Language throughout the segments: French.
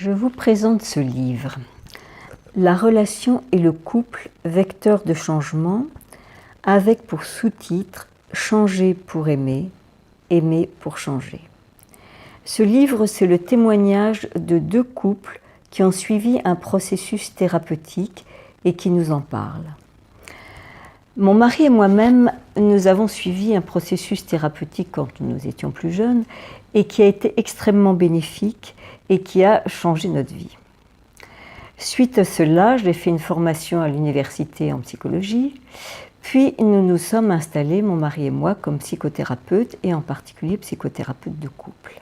Je vous présente ce livre, La relation et le couple, vecteur de changement, avec pour sous-titre « Changer pour aimer, aimer pour changer ». Ce livre, c'est le témoignage de deux couples qui ont suivi un processus thérapeutique et qui nous en parlent. Mon mari et moi-même, nous avons suivi un processus thérapeutique quand nous étions plus jeunes et qui a été extrêmement bénéfique et qui a changé notre vie. Suite à cela, j'ai fait une formation à l'université en psychologie, puis nous nous sommes installés, mon mari et moi, comme psychothérapeutes et en particulier psychothérapeutes de couple.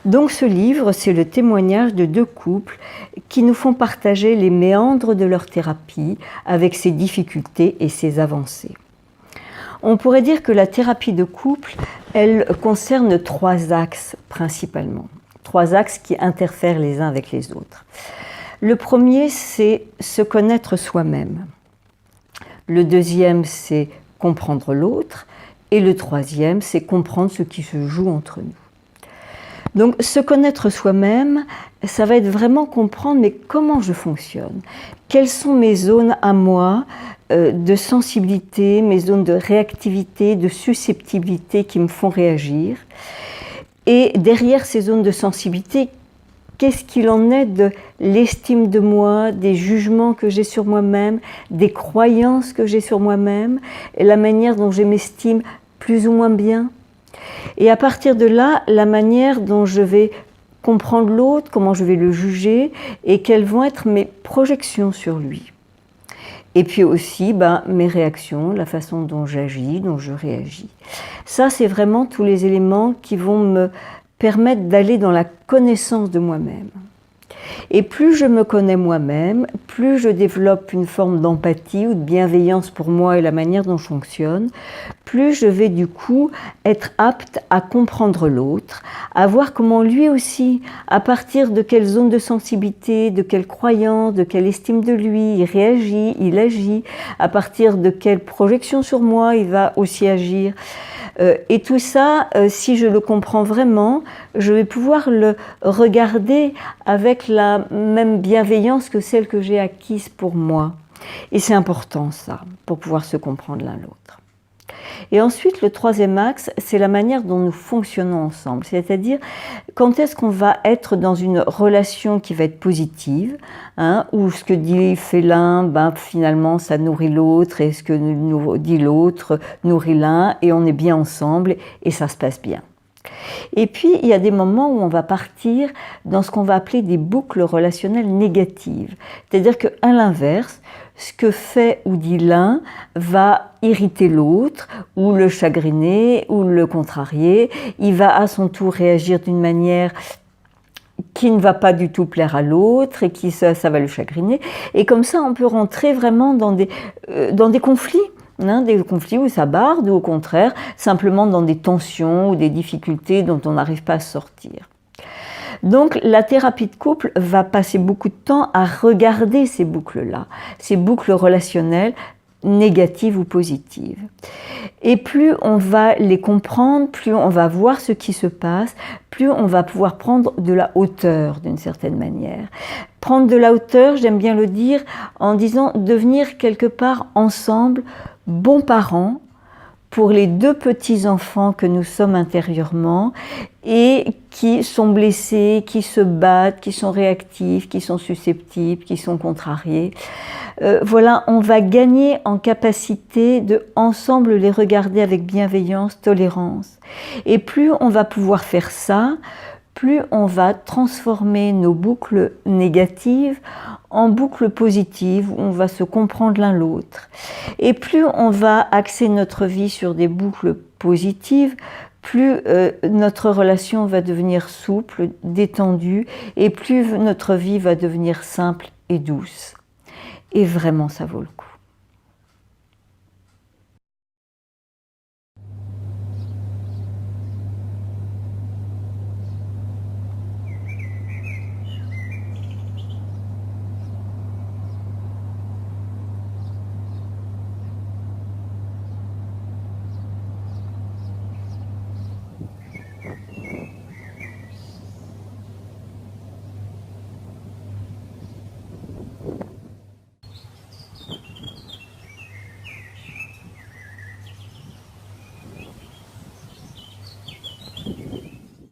Donc ce livre, c'est le témoignage de deux couples qui nous font partager les méandres de leur thérapie avec ses difficultés et ses avancées. On pourrait dire que la thérapie de couple, elle concerne trois axes principalement, trois axes qui interfèrent les uns avec les autres. Le premier, c'est se connaître soi-même. Le deuxième, c'est comprendre l'autre. Et le troisième, c'est comprendre ce qui se joue entre nous. Donc, se connaître soi-même, ça va être vraiment comprendre mais comment je fonctionne. Quelles sont mes zones à moi de sensibilité, mes zones de réactivité, de susceptibilité qui me font réagir. Et derrière ces zones de sensibilité, qu'est-ce qu'il en est de l'estime de moi, des jugements que j'ai sur moi-même, des croyances que j'ai sur moi-même, et la manière dont je m'estime plus ou moins bien. Et à partir de là, la manière dont je vais comprendre l'autre, comment je vais le juger, et quelles vont être mes projections sur lui. Et puis aussi mes réactions, la façon dont j'agis, dont je réagis. Ça, c'est vraiment tous les éléments qui vont me permettre d'aller dans la connaissance de moi-même. Et plus je me connais moi-même, plus je développe une forme d'empathie ou de bienveillance pour moi et la manière dont je fonctionne, plus je vais du coup être apte à comprendre l'autre, à voir comment lui aussi, à partir de quelle zone de sensibilité, de quelle croyance, de quelle estime de lui, il réagit, il agit, à partir de quelle projection sur moi il va aussi agir. Et tout ça, si je le comprends vraiment, je vais pouvoir le regarder avec la même bienveillance que celle que j'ai acquise pour moi. Et c'est important ça, pour pouvoir se comprendre l'un l'autre. Et ensuite, le troisième axe, c'est la manière dont nous fonctionnons ensemble. C'est-à-dire, quand est-ce qu'on va être dans une relation qui va être positive, où ce que fait l'un, finalement, ça nourrit l'autre, et ce que nous dit l'autre nourrit l'un, et on est bien ensemble, et ça se passe bien. Et puis, il y a des moments où on va partir dans ce qu'on va appeler des boucles relationnelles négatives. C'est-à-dire qu'à l'inverse, ce que fait ou dit l'un va irriter l'autre, ou le chagriner, ou le contrarier. Il va à son tour réagir d'une manière qui ne va pas du tout plaire à l'autre, et qui ça va le chagriner. Et comme ça, on peut rentrer vraiment dans des conflits. Des conflits où ça barde, ou au contraire, simplement dans des tensions ou des difficultés dont on n'arrive pas à sortir. Donc la thérapie de couple va passer beaucoup de temps à regarder ces boucles-là, ces boucles relationnelles négatives ou positives. Et plus on va les comprendre, plus on va voir ce qui se passe, plus on va pouvoir prendre de la hauteur d'une certaine manière. Prendre de la hauteur, j'aime bien le dire, en disant devenir quelque part ensemble bons parents pour les deux petits-enfants que nous sommes intérieurement et qui sont blessés, qui se battent, qui sont réactifs, qui sont susceptibles, qui sont contrariés. Voilà, on va gagner en capacité de ensemble les regarder avec bienveillance, tolérance. Et plus on va pouvoir faire ça, plus on va transformer nos boucles négatives en boucles positives, où on va se comprendre l'un l'autre. Et plus on va axer notre vie sur des boucles positives, plus notre relation va devenir souple, détendue, et plus notre vie va devenir simple et douce. Et vraiment, ça vaut le coup.